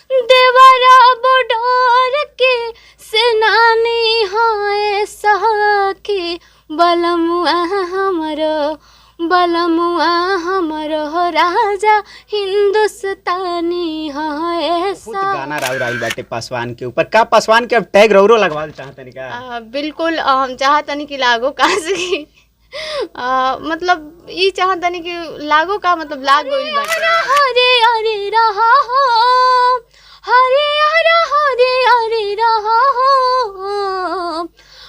देवरा बॉर्डर के सेनानी हाय सखी बलमुआ हमरो राजा हिंदुस्तानी हाय बहुत गाना राउर आइल बाटे पासवान के ऊपर। का पासवान के अब टैग रौरो लगवाल चाहतनी का? बिल्कुल हम चाहतनी कि लागो काशी मतलब ई चाहतनी कि लागो का मतलब लाग गइल बाटे। हरे हरे रहा हो हरे हरे रहा हो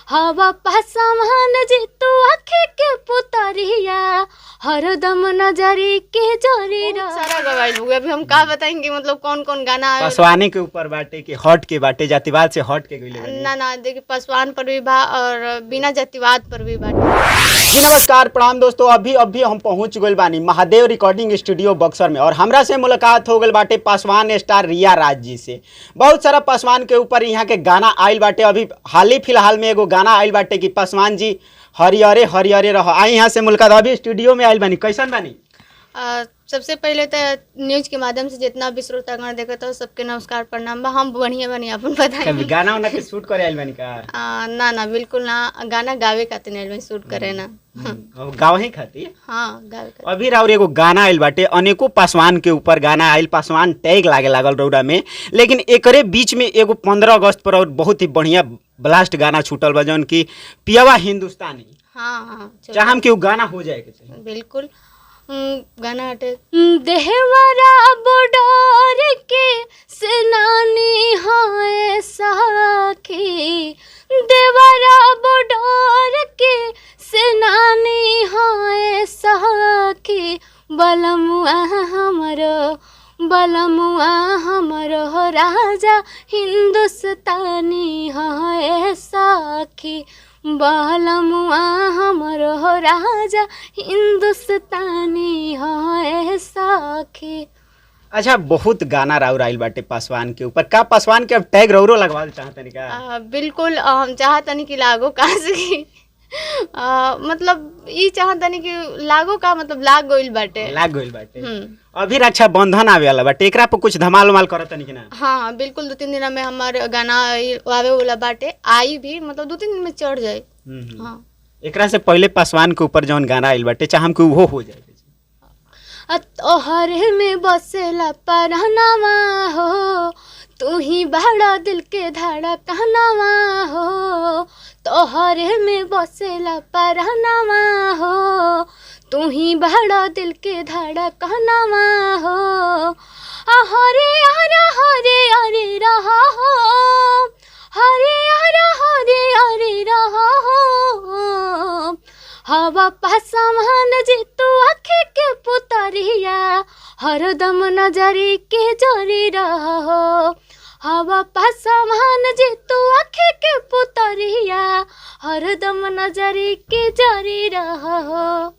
हवा पासवान जी तू आँखें के पुतरिया हरदम नजरी के जोरी सारा गवाइल हुआ। अभी हम का बताएंगे मतलब कौन कौन गाना पासवानी के ऊपर बाटे कि हट के बाटे, जातिवाद से हट के गइले? ना देखिए पासवान पर भी बा और बिना जातिवाद पर भी बाटे। जी नमस्कार प्रणाम दोस्तों। अभी हम पहुंच गइल बानी महादेव रिकॉर्डिंग स्टूडियो बक्सर में और हमरा से मुलाकात हो गइल बाटे पासवान स्टार रिया राज जी से। बहुत सारा पासवान के ऊपर यहाँ के गाना आइल बाटे। अभी हाल ही फिलहाल में एगो गाना आइल बाटे कि पासवान जी हरियरे हरियरे रह। आई यहाँ से मुलाकात अभी स्टूडियो में आइल बानी, कैसन बानी? सबसे पहले तो न्यूज के माध्यम से जितना भी श्रोतागण देखा तो सबके नमस्कार प्रणाम बा। हम बढ़िया अपन बताएं। गाना वाना के शूट करे आइल बानी का? ना बिल्कुल ना, गाना गावे खातिर आइल बानी, शूट करे ना। गावे खातिर? हाँ गावे खातिर। अभी राउर एगो गाना आइल बाटे, अनेकों पासवान के ऊपर गाना आइल, पासवान टैग लागे लागल रौरा में, लेकिन एकरे बीच में एगो 15 अगस्त पर और बहुत ही बढ़िया ब्लास्ट गाना छूटल बा जौन की पियवा हिंदुस्तानी। हाँ चाहम कि वो गाना हो जाए के चाहिए। बिल्कुल गाना हटे। देहवरा बॉर्डर के सेनानी हाय सखी देवरा बॉर्डर के सेनानी हाय सखी बलमुआ हमरो राजा हिंदुस्तानी हाय सखी बलमुआ हमरो राजा हिंदुस्तानी हाय सखी। अच्छा, बहुत गाना राउर आइल बाटे पासवान के ऊपर। का पासवान के अब टैग रौरो लगवाल चाहतनी का? बिल्कुल हम चाहतनी कि लागो काशी मतलब ई चाहतनी कि लागो का मतलब लाग गइल बाटे। अभी रक्षाबंधन आवे वाला बाटे, एकरा पर कुछ धमाल उमाल करतनी कि ना? हाँ बिल्कुल, 2-3 दिन में हमार गाना आवे वाला बाटे, आई भी मतलब 2-3 दिन में चढ़ जाए। हाँ एकरा से पहले पासवान के ऊपर जौन गाना आइल बाटे चाहम कि वो हो जाए। तोहरे में बसेला परहनावा हो तू ही बड़ा दिल के धड़कनवा हो तोहरे में बसेला परहनावा हो तू ही बड़ा दिल के धड़कनवा हो हरे हरे हरे हरे रहा हो हरे हरे हरे हरे रहा हो हवा पासवान जी तू आँखें के पुतरिया हरदम नजरी के जोरी रहो हवा पासवान जी तू आँखें के पुतरिया हरदम नजरी के जोरी रहो।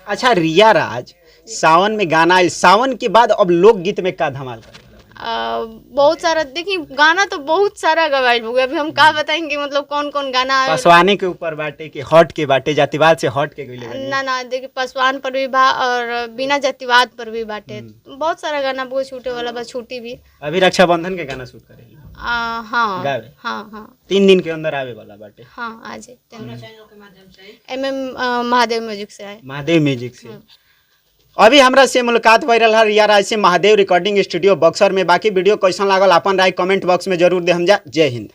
अच्छा रिया राज, सावन में गाना आइल, सावन के बाद अब लोकगीत में का धमाल कर? बहुत सारा देखिए गाना तो बहुत सारा गवाइल हुआ। अभी हम का बताएंगे मतलब कौन कौन गाना पासवानी के ऊपर बाटे कि हट के बाटे, जातिवाद से हट के गइले? ना देखिए पासवान पर भी बा और बिना जातिवाद पर भी बाटे। बहुत सारा गाना बहुत छूटे वाला बा, छूटी भी। अभी रक्षाबंधन के गाना शूट करे? हाँ 3 दिन के अंदर आवे वाला बाटे। हाँ आज महादेव म्यूजिक से आए। महादेव म्यूजिक से अभी हमरा से मुलाकात वायरल है रिया राज से महादेव रिकॉर्डिंग स्टूडियो बक्सर में। बाकी वीडियो कैसन लागल अपन राय कमेंट बॉक्स में जरूर दे हम जा। जय हिंद।